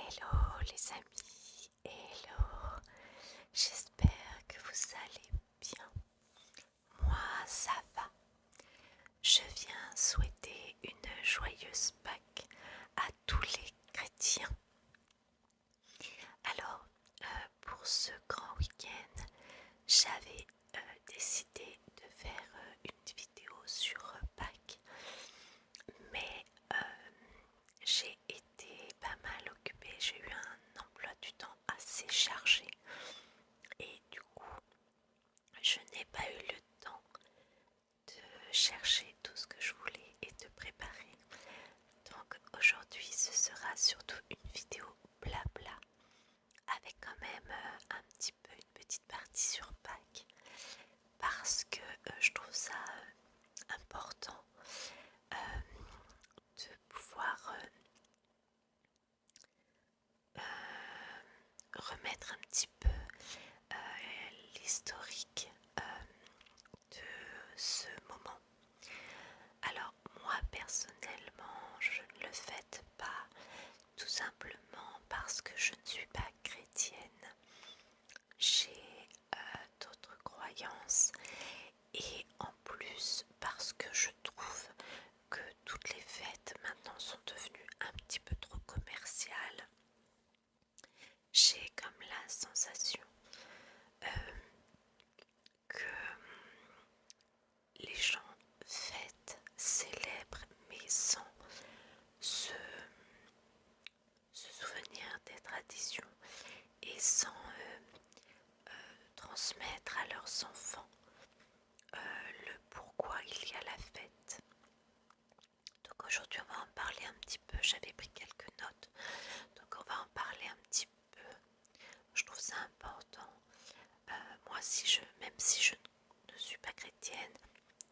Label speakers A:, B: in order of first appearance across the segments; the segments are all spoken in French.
A: Hello les amis, hello, j'espère que vous allez bien. Moi ça va. Je viens souhaiter une joyeuse Pâques à tous les chrétiens. Alors, pour ce grand week-end, j'avais décidé de faire une vidéo sur Pâques, mais j'ai été pas mal occupée, j'ai eu un emploi du temps assez chargé et du coup je n'ai pas eu le temps de chercher tout ce que je voulais et de préparer. Donc aujourd'hui ce sera surtout une vidéo blabla avec quand même un petit peu une petite partie sur Pâques parce que je trouve ça important de pouvoir remettre un petit peu l'historique de ce moment. Alors moi personnellement je ne le fête pas tout simplement parce que je ne suis pas chrétienne. J'ai d'autres croyances et en plus parce que je trouve que toutes les fêtes maintenant sont devenues un petit peu trop commerciales. J'ai comme la sensation que les gens fêtent, célèbrent, mais sans se, se souvenir des traditions et sans transmettre à leurs enfants le pourquoi il y a la fête. Donc aujourd'hui on va en parler un petit peu, j'avais pris quelques notes, donc on va en parler un petit peu. Je trouve ça important. Moi même si je ne suis pas chrétienne,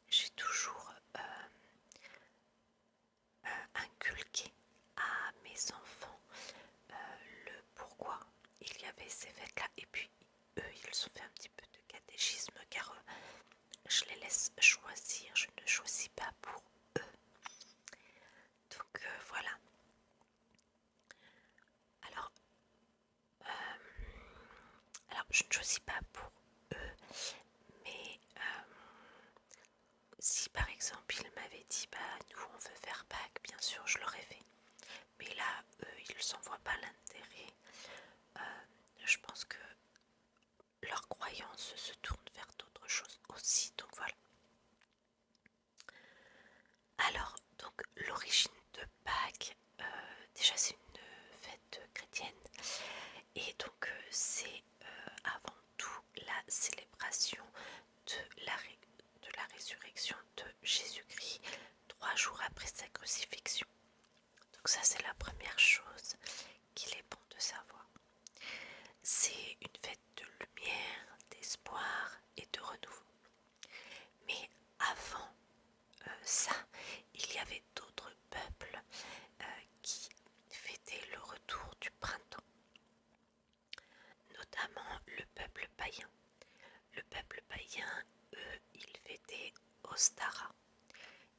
A: j'ai toujours inculqué à mes enfants le pourquoi il y avait ces fêtes-là. Et puis eux, ils ont fait un petit peu de catéchisme car je les laisse choisir, je ne choisis pas pour eux. Donc voilà. Alors, je ne choisis pas pour eux, mais si par exemple ils m'avaient dit bah nous on veut faire Pâques, bien sûr je l'aurais fait. Mais là, eux, ils n'en voient pas l'intérêt. Je pense que leurs croyances se tournent vers d'autres choses aussi. Donc voilà. Alors, donc l'origine de Pâques, déjà c'est une fête chrétienne. Et donc c'est avant tout la célébration de la résurrection de Jésus-Christ 3 jours après sa crucifixion. Donc ça c'est la première chose qu'il est bon de savoir. C'est une fête de lumière, d'espoir et de renouveau. Mais avant ça, il y avait d'autres peuples qui fêtaient le retour du printemps, notamment le peuple païen. Le peuple païen, eux, ils fêtaient Ostara.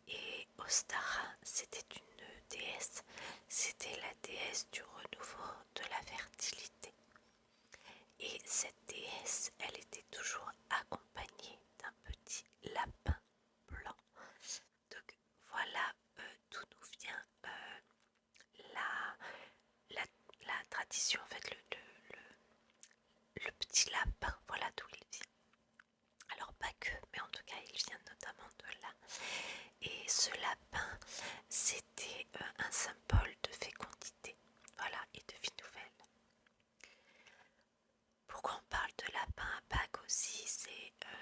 A: Et Ostara, c'était une déesse, c'était la déesse du renouveau, de la fertilité. Et cette déesse, elle était toujours accompagnée d'un petit lapin blanc. Donc voilà d'où nous vient la, la, la tradition, en fait, le petit lapin, voilà d'où il vient. Alors pas que, mais en tout cas il vient notamment de là. Et ce lapin, c'était un symbole de fécondité, voilà, et de vie nouvelle. Pourquoi on parle de lapin à Pâques aussi,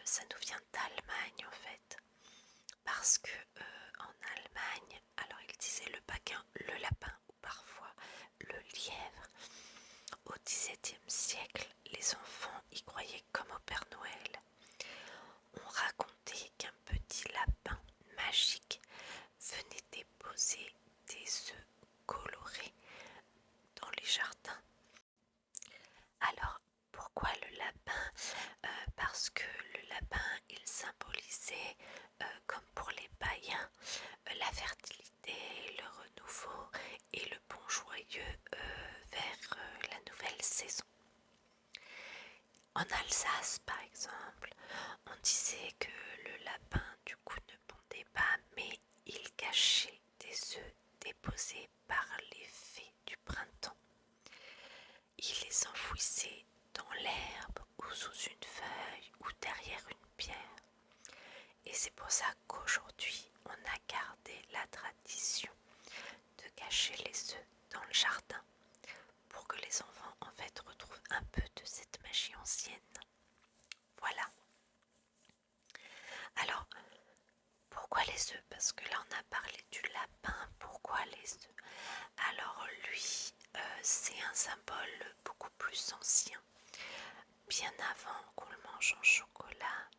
A: ça nous vient d'Allemagne en fait. Parce que en Allemagne, alors ils disaient le lapin ou parfois le lièvre. Au XVIIe siècle, les enfants y croyaient comme au Père Noël. On racontait qu'un petit lapin magique venait déposer des œufs colorés dans les jardins. Alors, pourquoi le lapin? Parce que le lapin, il symbolisait, comme pour les païens, la fertilité, le renouveau et le bon joyeux vers Alsace par exemple, on disait que le lapin du coup ne pondait pas, mais il cachait des œufs déposés par les fées du printemps. Il les enfouissait dans l'herbe ou sous une feuille ou derrière une pierre. Et c'est pour ça qu'aujourd'hui on a gardé la tradition de cacher les œufs dans le jardin pour que les enfants en fait retrouvent un peu de cette magie ancienne. Voilà. Alors, pourquoi les œufs? Parce que là on a parlé du lapin, pourquoi les œufs? Alors lui, c'est un symbole beaucoup plus ancien. Bien avant qu'on le mange en chocolat,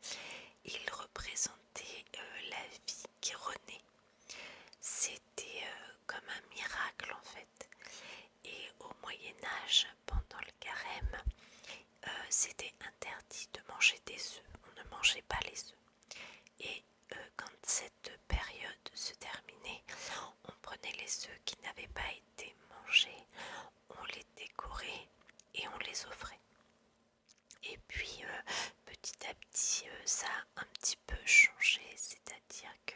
A: il représentait la vie qui renaît. C'était comme un miracle en fait. Et au Moyen-Âge, pendant le carême, c'était interdit de manger des œufs. On ne mangeait pas les œufs. Et quand cette période se terminait, on prenait les œufs qui n'avaient pas été mangés, on les décorait et on les offrait. Et puis petit à petit, ça a un petit peu changé, c'est-à-dire que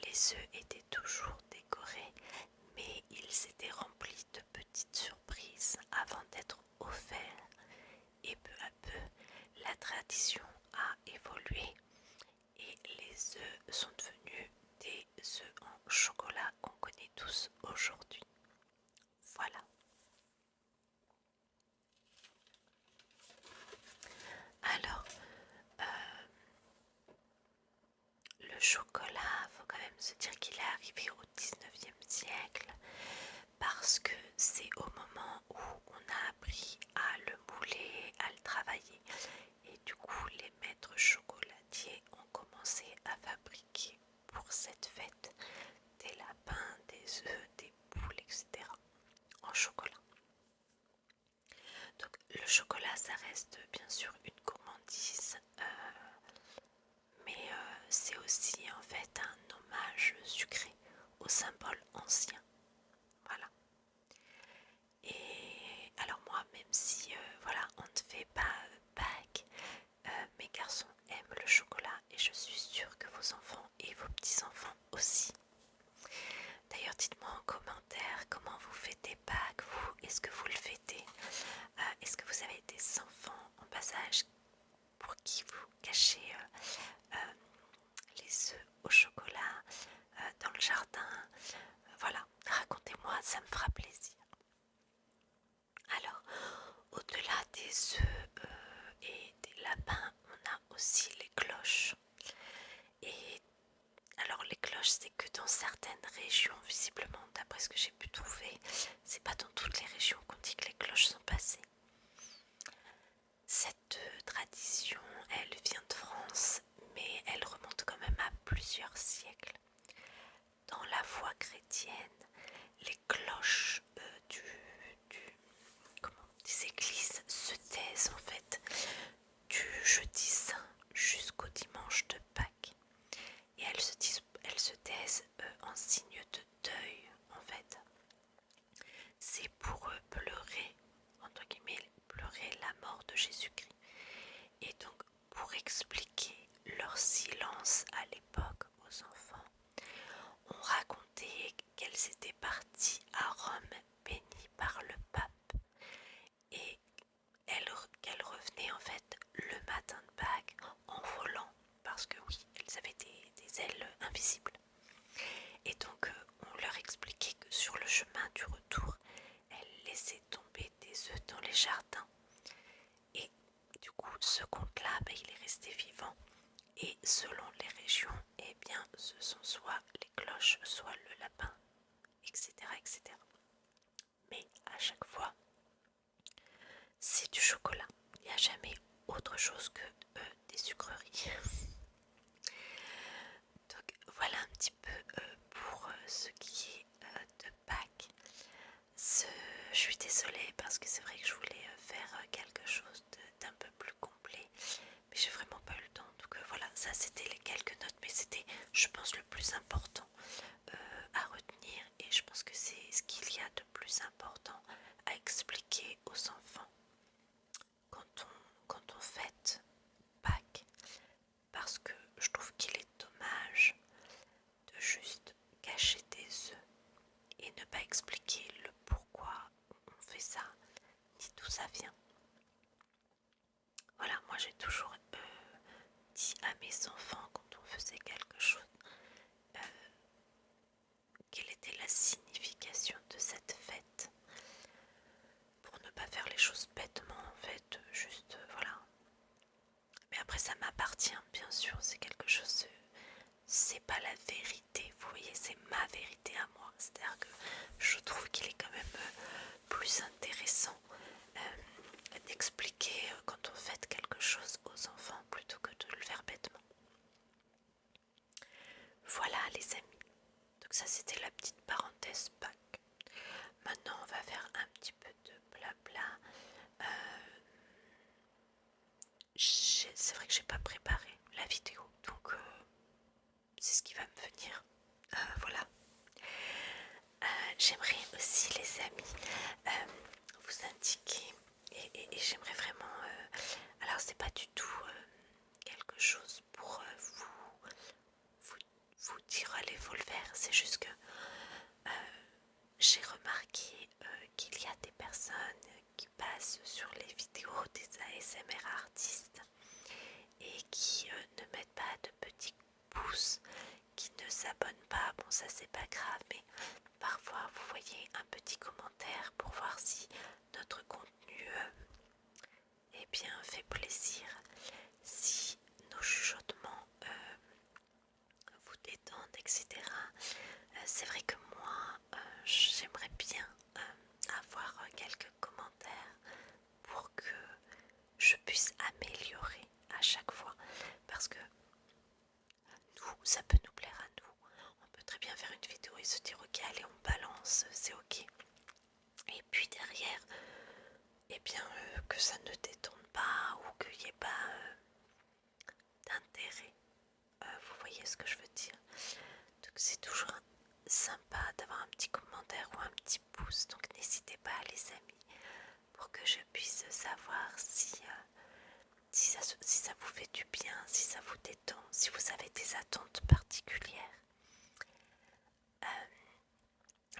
A: les œufs étaient toujours décorés, mais ils étaient remplis de petites surprises avant d'être offerts. Et peu à peu, la tradition a évolué et les œufs sont devenus des œufs en chocolat qu'on connaît tous aujourd'hui. Voilà. Alors, le chocolat, faut quand même se dire qu'il est arrivé au 19e siècle parce que c'est au moment où on a appris à le mouler, à le travailler. Et du coup, les maîtres chocolatiers ont commencé à fabriquer pour cette fête des lapins, des œufs, des boules, etc. en chocolat. Donc le chocolat, ça reste bien sûr une gourmandise, mais c'est aussi en fait un hommage sucré au symbole ancien. Voilà. Et alors moi, même si voilà, on ne fait pas Pâques, mes garçons aiment le chocolat et je suis sûre que vos enfants et vos petits-enfants aussi. D'ailleurs, dites-moi en commentaire comment vous fêtez Pâques, vous, est-ce que vous le fêtez? Est-ce que vous avez des enfants en bas âge pour qui vous cachez les œufs au chocolat dans le jardin? Voilà, racontez-moi, ça me fera plaisir. Alors, au-delà des œufs et des lapins, on a aussi les cloches. Et alors les cloches, c'est que dans certaines régions, visiblement, d'après ce que j'ai pu trouver, c'est pas dans toutes les régions qu'on dit que les cloches sont passées. Cette tradition, elle vient de France, mais elle remonte quand même à plusieurs siècles. Dans la foi chrétienne, les cloches des églises se taisent en fait du jeudi saint jusqu'au dimanche de Pâques. Et elles se taisent en signe de deuil en fait. C'est pour pleurer, entre guillemets, pleurer la mort de Jésus-Christ. Et donc pour expliquer leur silence à l'époque aux enfants, on racontait qu'elles étaient parties à Rome bénies par le pape et qu'elles revenaient en fait le matin de Pâques en volant parce que oui, elles avaient des ailes invisibles. Et donc on leur expliquait que sur le chemin du retour, elles laissaient tomber des œufs dans les jardins. Et du coup, ce conte-là, il est resté vivant. Et selon les régions, eh bien, ce sont soit les cloches, soit le lapin, etc., etc. Mais à chaque fois, c'est du chocolat. Il n'y a jamais autre chose que des sucreries. Donc voilà un petit peu pour ce qui est de Pâques. Je suis désolée parce que c'est vrai que je voulais faire quelque chose d'un peu plus complet, mais j'ai vraiment pas eu le temps. Donc voilà, ça c'était les quelques notes, mais c'était, je pense, le plus important à retenir, et je pense que c'est ce qu'il y a de plus important à expliquer aux enfants quand on fête plus intéressant d'expliquer quand on fait quelque chose aux enfants plutôt que de le faire bêtement. Voilà les amis, donc ça c'était la petite parenthèse Pâques. Maintenant on va faire un petit peu de blabla. C'est vrai que j'ai pas préparé la vidéo, donc c'est ce qui va me venir. Voilà. J'aimerais aussi les amis vous indiquer et j'aimerais vraiment alors c'est pas du tout quelque chose pour vous dire allez faut le faire, c'est juste que j'ai remarqué qu'il y a des personnes qui passent sur les vidéos des ASMR artistes et qui ne mettent pas de petits pouces, qui ne s'abonnent pas. Bon ça c'est pas grave, mais parfois vous voyez un petit commentaire pour voir si notre contenu eh bien, fait plaisir, si nos chuchotements vous détendent, etc. C'est vrai que moi j'aimerais bien avoir quelques commentaires pour que je puisse améliorer à chaque fois, parce que nous, ça peut nous plaire à nous. On peut très bien faire une vidéo et se dire ok allez on balance, c'est ok. Et puis derrière, eh bien que ça ne détonne pas ou qu'il n'y ait pas d'intérêt. Vous voyez ce que je veux dire. Donc c'est toujours sympa d'avoir un petit commentaire ou un petit pouce. Donc n'hésitez pas les amis pour que je puisse savoir si ça vous fait du bien, si ça vous détend, si vous avez des attentes particulières.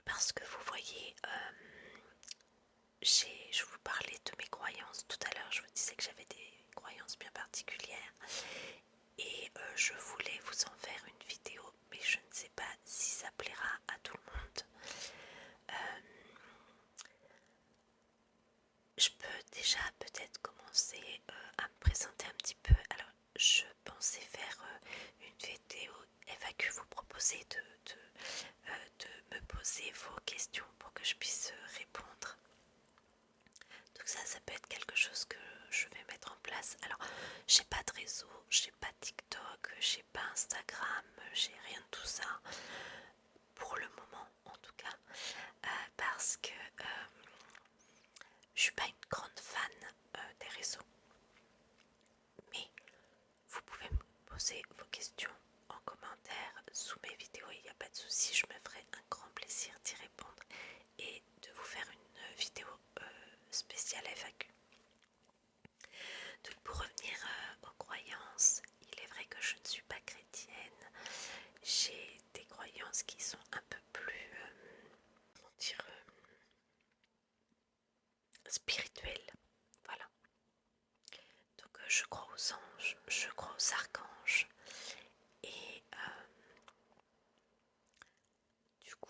A: Parce que vous voyez, je vous parlais de mes croyances tout à l'heure, je vous disais que j'avais des croyances bien particulières et je voulais vous en faire une vidéo, mais je ne sais pas si ça plaira à tout le monde. Je peux déjà peut-être commencer à me présenter un petit peu. Alors je pensais faire une vidéo FAQ, vous proposer de me poser vos questions pour que je puisse répondre. Donc ça peut être quelque chose que je vais mettre en place. Alors j'ai pas de réseau, j'ai pas TikTok, j'ai pas Instagram, j'ai rien de tout ça pour le moment en tout cas, parce que je suis pas une grande fan des réseaux. Mais vous pouvez me poser vos questions en commentaire sous mes vidéos, il n'y a pas de souci, je me ferai un grand plaisir d'y répondre et de vous faire une vidéo spéciale FAQ. Donc pour revenir aux croyances, il est vrai que je ne suis pas chrétienne, j'ai des croyances qui sont un peu plus, comment dire, spirituelles, voilà. Donc je crois aux anges, je crois aux archanges et du coup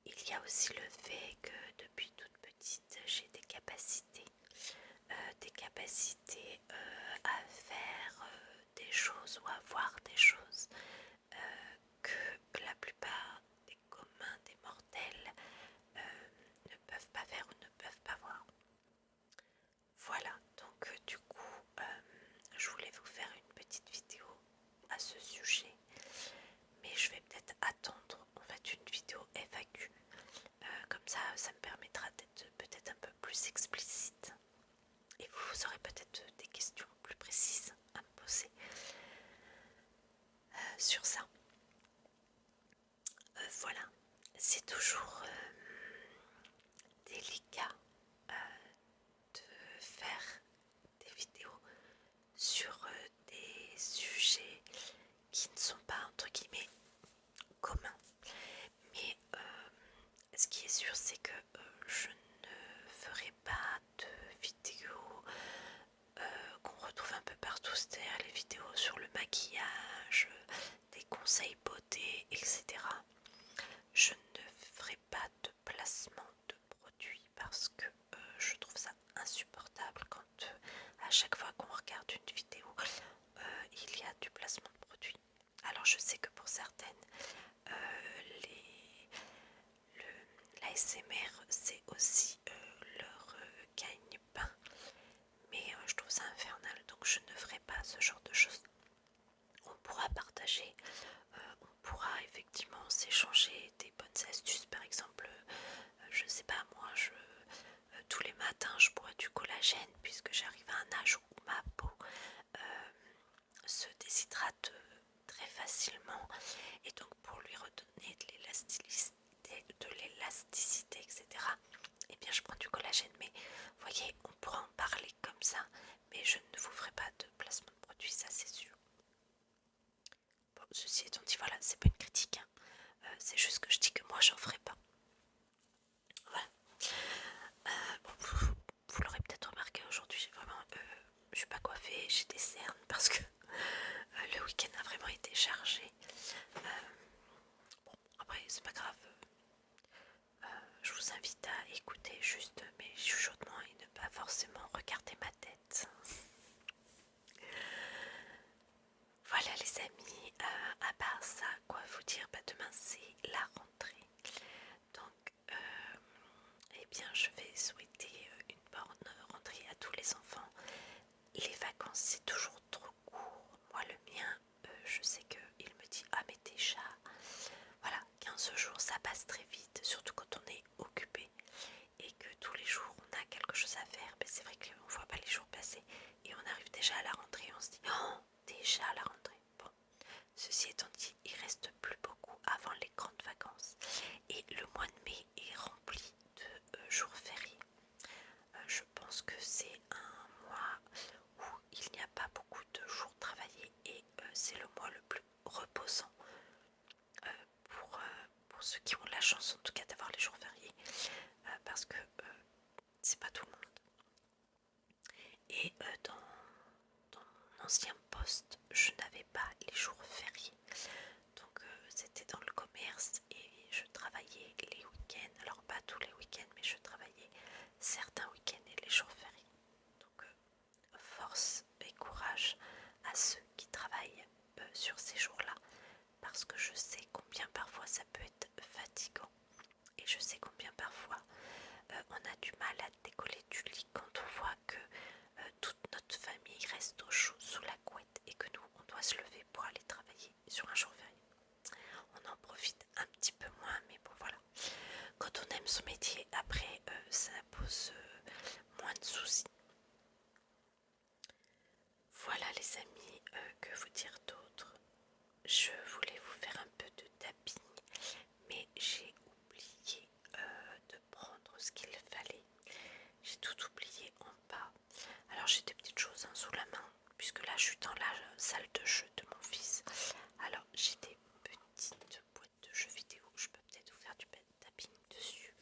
A: il y a aussi le fait que depuis toute petite j'ai des capacités à faire des choses ou à voir des choses que la plupart des communs, des mortels ne peuvent pas faire ou ne peuvent pas voir. Voilà, donc du coup, je voulais vous faire une petite vidéo à ce sujet, mais je vais peut-être attendre en fait une vidéo FAQ, comme ça me permettra d'être peut-être un peu plus explicite et vous aurez peut-être des questions plus précises à me poser sur ça. Voilà, c'est toujours délicat de faire des vidéos sur des sujets qui ne sont pas entre guillemets communs. Mais ce qui est sûr, c'est que je ne ferai pas de vidéos qu'on retrouve un peu partout, c'est-à-dire les vidéos sur le maquillage, des conseils beauté, etc. Je ne ferai pas de placement de produits parce que je trouve ça insupportable quand à chaque fois qu'on regarde une vidéo, il y a du placement de produits. Alors je sais que pour certaines, l'ASMR, c'est aussi leur gagne-pain, mais je trouve ça infernal, donc je ne ferai pas ce genre de choses. On pourra partager, on pourra effectivement s'échanger des bonnes astuces, par exemple, je sais pas moi, tous les matins je bois du collagène puisque j'arrive à un âge où ma peau se déshydrate très facilement, et donc pour lui redonner de l'élasticité, etc., et bien je prends du collagène. Mais vous voyez, on pourra en parler comme ça, mais je ne vous ferai pas de placement de produit, ça c'est sûr. Bon, ceci étant dit, voilà, c'est pas une critique, hein. C'est juste que je dis que moi j'en ferai pas. Voilà. Bon, vous l'aurez peut-être remarqué, aujourd'hui j'ai vraiment, je suis pas coiffée, j'ai des cernes parce que le week-end a vraiment été chargé. Bon, après c'est pas grave, je vous invite à écouter juste mes chuchotements et ne pas forcément regarder ma tête. Voilà les amis, à part ça, quoi vous dire, bah demain c'est la rentrée. Donc, eh bien je vais souhaiter une bonne rentrée à tous les enfants. Les vacances c'est toujours trop court. Moi le mien, je sais qu'il me dit ah mais déjà, voilà, 15 jours ça passe très vite, surtout quand on est occupé et que tous les jours on a quelque chose à faire. Ben, c'est vrai qu'on ne voit pas les jours passer et on arrive déjà à la rentrée, on se dit oh déjà à la rentrée. Bon, ceci étant dit, il reste plus beaucoup avant les grandes vacances et le mois de mai est rempli de jours fériés. Je pense que c'est un mois où il n'y a pas beaucoup de jours travaillés et c'est le mois le plus reposant pour ceux qui ont la chance en tout cas d'avoir les jours fériés, parce que c'est pas tout le monde. Et dans mon ancien poste, je n'avais pas les jours fériés. Donc c'était dans le commerce et je travaillais les week-ends. Alors pas tous les week-ends, mais je travaillais certains week-ends et les jours fériés. Donc force et courage à ceux qui travaillent sur ces jours-là, parce que je sais combien parfois ça peut être fatigant et je sais combien parfois on a du mal à décoller du lit quand on voit que toute notre famille reste au chaud sous la couette et que nous on doit se lever pour aller travailler sur un jour férié. On en profite un petit peu moins, mais bon voilà. Quand on aime son métier, après ça pose moins de soucis. Voilà les amis, que vous dire d'autre? Je voulais vous faire un peu de tapping, mais j'ai oublié de prendre ce qu'il fallait. J'ai tout oublié en bas. Alors j'ai des petites choses sous la main, puisque là je suis dans la salle de jeu de mon fils. Alors j'ai des petites boîtes de jeux vidéo, je peux peut-être vous faire du tapping dessus.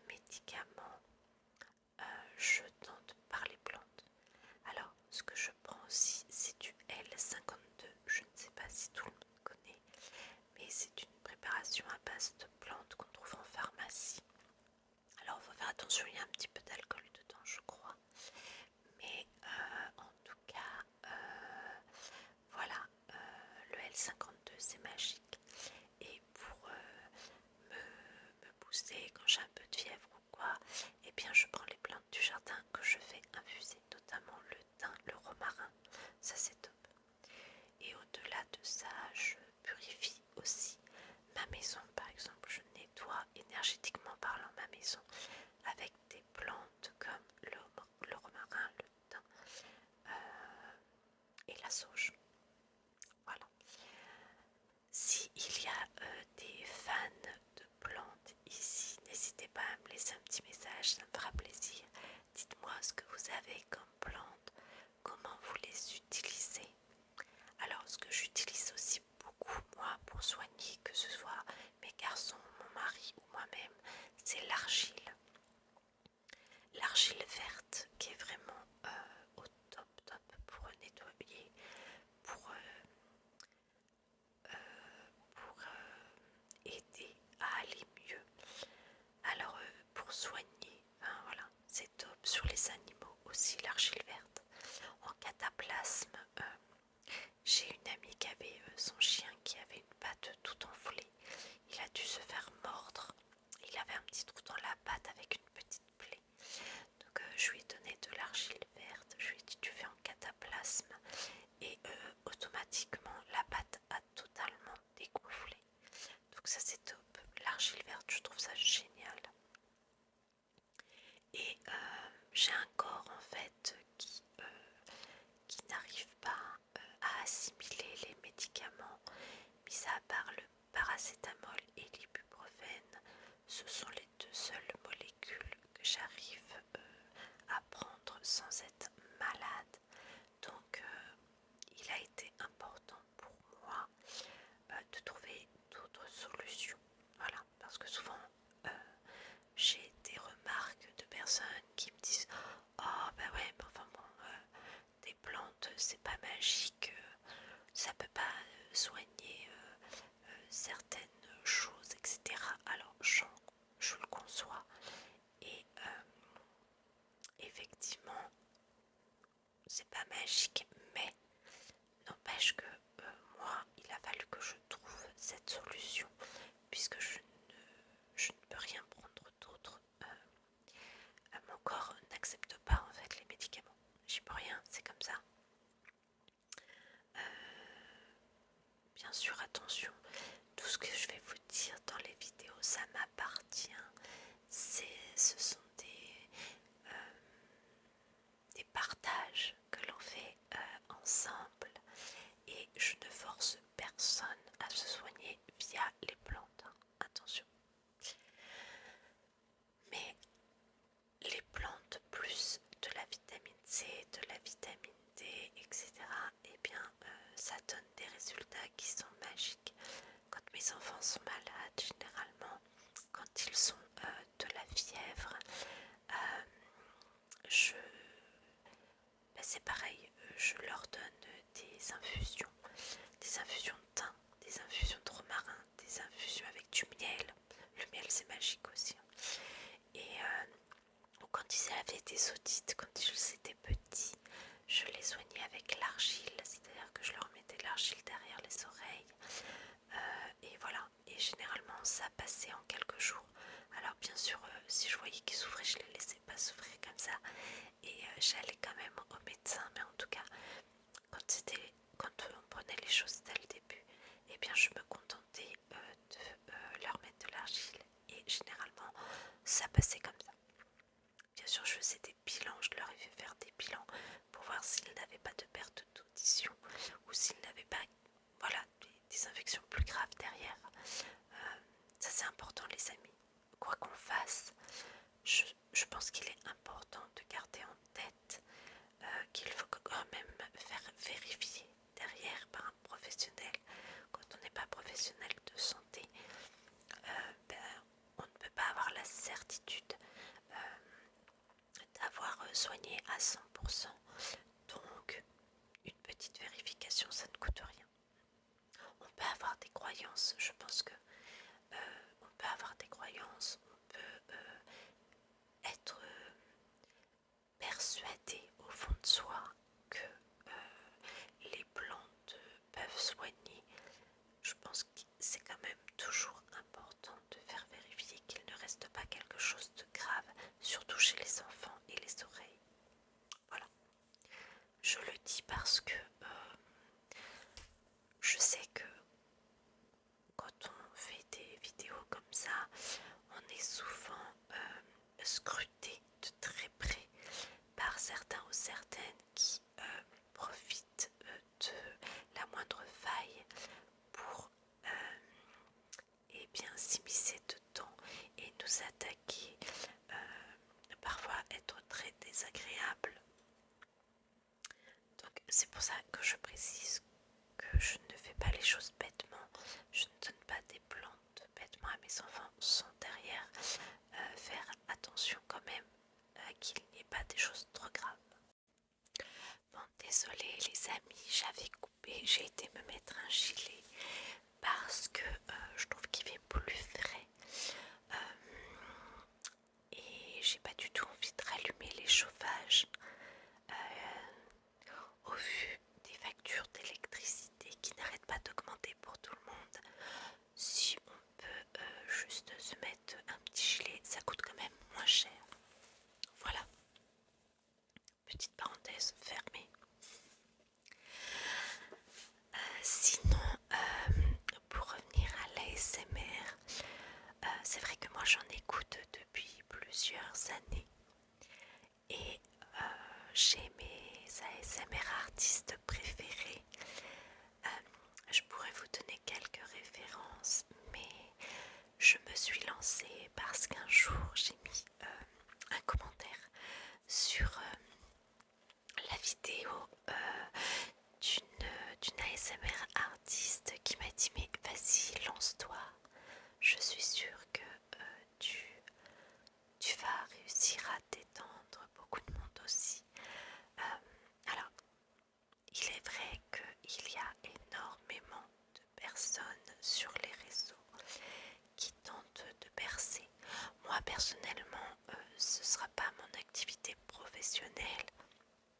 A: médicament, je tente par les plantes. Alors, ce que je prends aussi, c'est du L52. Je ne sais pas si tout le monde connaît, mais c'est une préparation à base de plantes qu'on trouve en pharmacie. Alors, il faut faire attention, il y a un petit peu d'alcool dedans, je crois. Mais en tout cas, voilà, le L52, c'est magique. Et pour me booster quand j'ai un peu de fièvre ou quoi, eh bien je prends les plantes du jardin que je fais infuser, notamment le thym, le romarin, ça c'est top. Et au-delà de ça, je purifie aussi ma maison. Par exemple, je nettoie énergétiquement parlant ma maison avec des plantes comme le romarin, le thym et la sauge. Voilà. Si il y a des fans de plantes ici, n'hésitez pas à me laisser un petit message, ça me fera plaisir. Dites-moi ce que vous avez comme plantes, comment vous les utilisez. Alors ce que j'utilise aussi beaucoup moi pour soigner, que ce soit mes garçons, mon mari ou moi-même, c'est l'argile. L'argile verte qui est vraiment au top pour nettoyer, pour aider à aller mieux. Alors pour soigner, hein, voilà, c'est top. Sur les animaux aussi, l'argile verte. En cataplasme, j'ai une amie qui avait son chien qui avait une patte tout enflée. Il a dû se faire mordre. Il avait un petit trou dans la patte avec une petite plaie. Donc je lui ai donné de l'argile verte. Je lui ai dit tu fais en cataplasme. Et automatiquement la patte a totalement dégonflé. Donc ça c'est top. L'argile verte, je trouve ça génial. Et j'ai un corps en fait qui n'arrive pas à assimiler les médicaments, mis à part le paracétamol et l'ibuprofène. Ce sont les deux seules molécules que j'arrive à prendre sans être malade. Donc il a été important pour moi de trouver d'autres solutions. Voilà, parce que souvent j'ai des remarques de personnes qui me disent oh bah ouais, mais enfin bon, des plantes c'est pas magique, ça peut pas soigner certaines choses, etc. Alors je le conçois et effectivement c'est pas magique, mais n'empêche que moi il a fallu que je trouve cette solution puisque je ne peux rien prendre d'autre. Mon corps n'accepte pas en fait les médicaments. J'y peux rien, c'est comme ça. Bien sûr, attention, tout ce que je vais vous dire dans les vidéos, ça m'appartient. Ce sont des partages que l'on fait ensemble et je ne force personne à se soigner via les plantes. Hein. Attention. Mais les plantes plus de la vitamine C, de la vitamine D, etc. Eh bien, ça donne des résultats qui sont magiques. Quand mes enfants sont malades, généralement, quand ils ont de la fièvre, c'est pareil, je leur donne des infusions de thym, des infusions de romarin, des infusions avec du miel. Le miel, c'est magique aussi. Et ou quand ils avaient des otites, quand ils étaient petits, je les soignais avec l'argile, c'est-à-dire que je leur mettais de l'argile derrière les oreilles. Et voilà, et généralement ça passait en quelques jours. Alors bien sûr, si je voyais qu'ils souffraient, je les laissais pas souffrir comme ça. Et j'allais quand même au médecin, mais en tout cas, quand on prenait les choses dès le début, eh bien je me contentais de leur mettre de l'argile. Et généralement, ça passait comme ça. Bien sûr, je faisais des bilans, je leur ai fait faire des bilans pour voir s'ils n'avaient pas de perte d'audition ou s'ils n'avaient pas voilà, des infections plus graves derrière. Ça c'est important les amis. Quoi qu'on fasse, je pense qu'il est important de garder en tête qu'il faut quand même faire vérifier derrière par un professionnel. Quand on n'est pas professionnel de santé, on ne peut pas avoir la certitude soigner à 100%. Donc, une petite vérification, ça ne coûte rien. On peut avoir des croyances, je pense que on peut avoir des croyances, on peut être persuadé au fond de soi que les plantes peuvent soigner. Je pense que c'est quand même toujours important de faire vérifier qu'il ne reste pas quelque chose de grave, surtout chez les enfants et les oreilles. Voilà. Je le dis parce que je sais que quand on fait des vidéos comme ça, on est souvent scruté de très près par certains ou certaines qui profitent de la moindre faille pour bien s'immiscer dedans et nous attaquer, parfois être très désagréable. Donc c'est pour ça que je précise que je ne fais pas les choses bêtement, je ne donne pas des plantes bêtement à mes enfants sans derrière faire attention quand même qu'il n'y ait pas des choses trop graves. Bon, désolé les amis, j'avais coupé, j'ai été me mettre un gilet parce que je trouve qu'il fait plus frais et j'ai pas du tout envie de rallumer les chauffages au vu des factures d'électricité qui n'arrêtent pas d'augmenter pour tout le monde. Si on peut juste se mettre un petit gilet, ça coûte quand même moins cher. Voilà, petite parenthèse fermée. Sinon, pour revenir à l'ASMR, c'est vrai que moi j'en écoute depuis plusieurs années et j'ai mes ASMR artistes préférés. Je pourrais vous donner quelques références, mais je me suis lancée parce qu'un jour j'ai mis un commentaire sur la vidéo d'une ASMR artiste qui m'a dit mais vas-y lance-toi, je suis sûre que tu vas réussir à détendre beaucoup de monde aussi. Alors il est vrai qu'il y a énormément de personnes sur les réseaux qui tentent de percer. Moi personnellement ce ne sera pas mon activité professionnelle,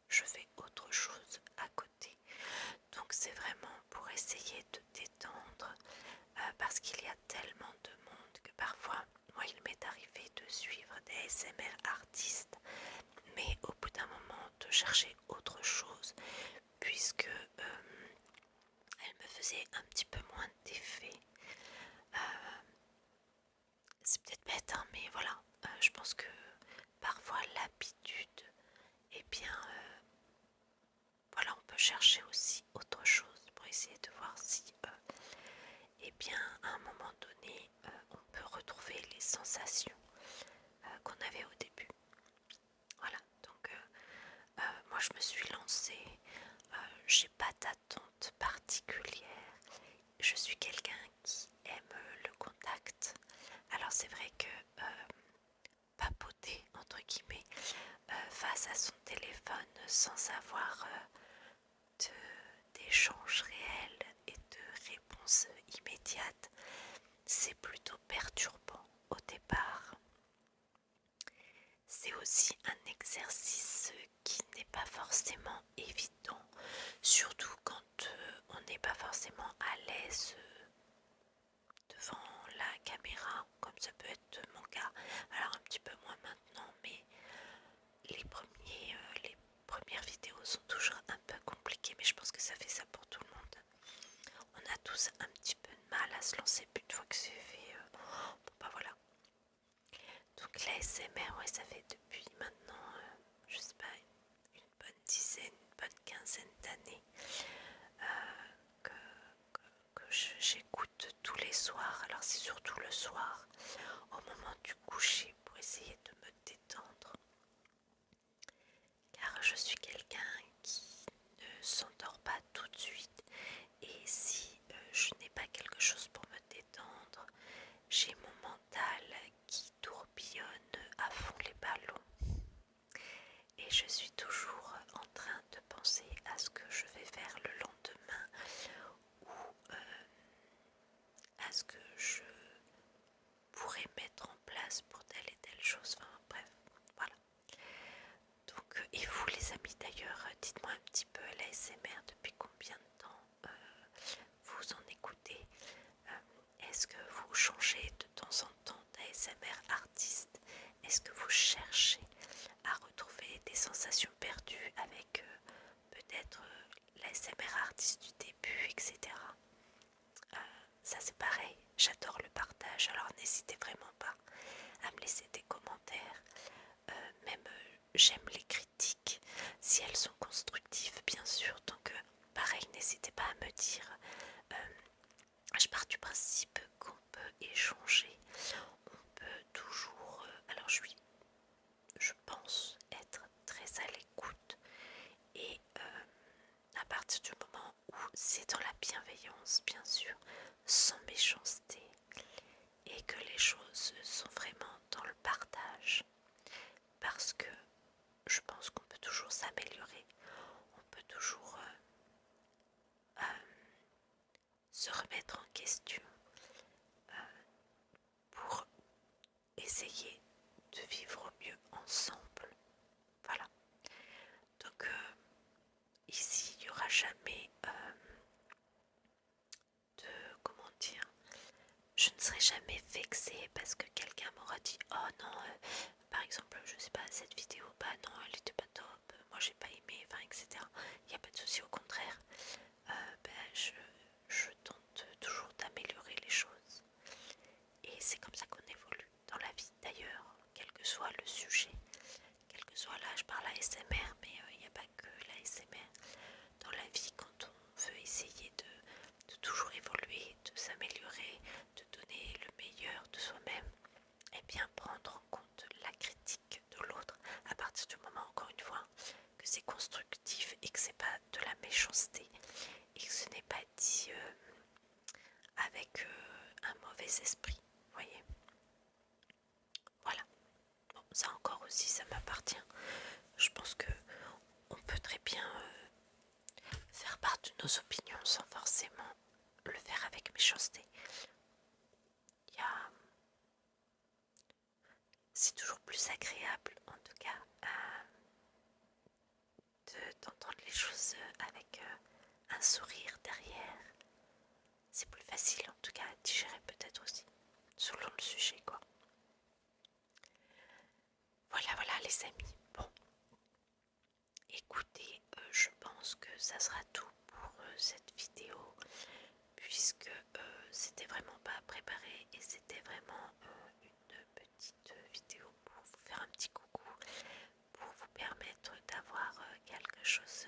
A: je fais autre chose à côté. Donc c'est vraiment pour essayer de détendre parce qu'il y a tellement de monde que parfois, moi il m'est arrivé de suivre des ASMR artistes, mais au bout d'un moment de chercher autre chose puisque elle me faisait un petit peu moins d'effet. C'est peut-être bête, hein, mais voilà, je pense que parfois l'habitude, eh bien, voilà, on peut chercher aussi autre chose pour essayer de voir si, eh bien, à un moment donné, on peut retrouver les sensations qu'on avait au début. Voilà, donc moi je me suis lancée, j'ai pas d'attente particulière, je suis quelqu'un qui aime le contact. Alors c'est vrai que papoter entre guillemets face à son téléphone sans avoir d'échanges réels et de réponses immédiates, c'est plutôt perturbant au départ. C'est aussi un exercice qui n'est pas forcément évident, surtout quand on n'est pas forcément à l'aise devant la caméra, comme ça peut être mon cas. Alors un petit peu moins maintenant, mais les premières vidéos sont toujours un peu compliquées, mais je pense que ça fait ça pour tout le monde. On a tous un petit peu de mal à se lancer, puis une fois que c'est fait, bon bah voilà. Donc l'ASMR, ouais, ça fait depuis maintenant, je sais pas, une bonne dizaine, une bonne quinzaine d'années que, j'écoute tous les soirs. Alors c'est surtout le soir, au moment du coucher, pour essayer de me détendre. Car je suis quelqu'un qui ne s'endort pas tout de suite. Et si je n'ai pas quelque chose pour me détendre, j'ai mon mental qui tourbillonne à fond les ballons. Et je suis toujours en train de penser à ce que je vais faire le lendemain ou à ce que je pourrais mettre en place pour telle et telle chose. Enfin bref, voilà. Donc, et vous les amis d'ailleurs, dites-moi un petit peu l'ASMR, depuis combien de temps vous en écoutez. Est-ce que vous changez de temps en temps d'ASMR artiste? Est-ce que vous cherchez à retrouver des sensations perdues avec peut-être l'ASMR artiste du début, etc. Ça c'est pareil, j'adore le partage, alors n'hésitez vraiment pas à me laisser des commentaires. Même j'aime les critiques, si elles sont constructives bien sûr, donc pareil, n'hésitez pas à me dire. Je pars du principe qu'on peut échanger, on peut toujours... alors je pense être très à l'écoute et à partir du moment où c'est dans la bienveillance, bien sûr, sans méchanceté, et que les choses sont vraiment dans le partage, parce que je pense qu'on peut toujours s'améliorer, on peut toujours se remettre en question pour essayer de vivre au mieux ensemble. Voilà. Donc ici, il n'y aura jamais de... comment dire, je ne serai jamais vexée parce que quelqu'un m'aura dit oh non, par exemple, je sais pas, cette vidéo, bah non, elle était pas top, moi j'ai pas aimé, enfin, etc. Il n'y a pas de souci, au contraire, je tente toujours d'améliorer les choses. Et c'est comme ça qu'on évolue dans la vie d'ailleurs, quel que soit le sujet, quel que soit là, je parle ASMR, mais il n'y a pas que l'ASMR. Dans la vie, quand on veut essayer de toujours évoluer, de s'améliorer, de donner le meilleur de soi-même, et bien prendre en compte la critique de l'autre à partir du moment, encore une fois, que c'est constructif et que c'est pas de la méchanceté et que ce n'est pas dit avec un mauvais esprit, vous voyez. Voilà. Bon, ça encore aussi, ça m'appartient. Je pense que on peut très bien faire part de nos opinions sans forcément le faire avec méchanceté. Il y a... C'est toujours plus agréable, en tout cas, d'entendre les choses avec un sourire derrière. C'est plus facile, en tout cas, à digérer peut-être aussi, selon le sujet, quoi. Voilà, voilà, les amis. Bon, écoutez, je pense que ça sera tout pour cette vidéo, puisque c'était vraiment pas préparé et c'était vraiment une petite vidéo pour vous faire un petit coucou, pour vous permettre d'avoir quelque chose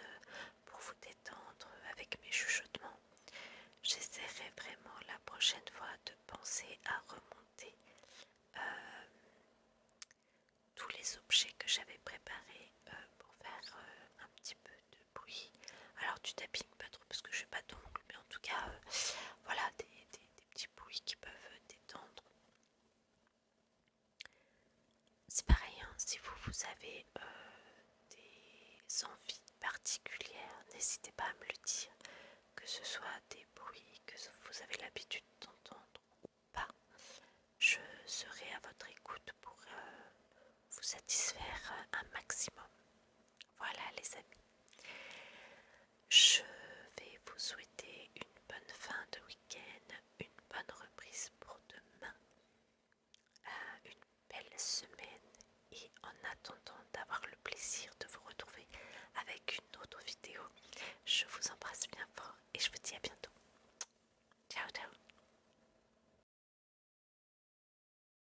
A: pour vous détendre avec mes chuchotements. J'essaierai vraiment la prochaine fois de penser à remonter tous les objets que j'avais préparés pour faire un petit peu de bruit. Alors du tapping pas trop parce que je n'ai pas d'ongles, mais en tout cas voilà des petits bruits qui peuvent détendre. C'est pareil, hein, si vous avez des envies particulières, n'hésitez pas à me le dire, que ce soit des bruits que vous avez l'habitude d'entendre ou pas. Je serai à votre écoute pour vous satisfaire un maximum. Voilà les amis. Je vais vous souhaiter une bonne fin de week-end, une bonne reprise pour demain, une belle semaine et en attendant d'avoir le plaisir de vous retrouver avec une autre vidéo, je vous embrasse bien fort et je vous dis à bientôt.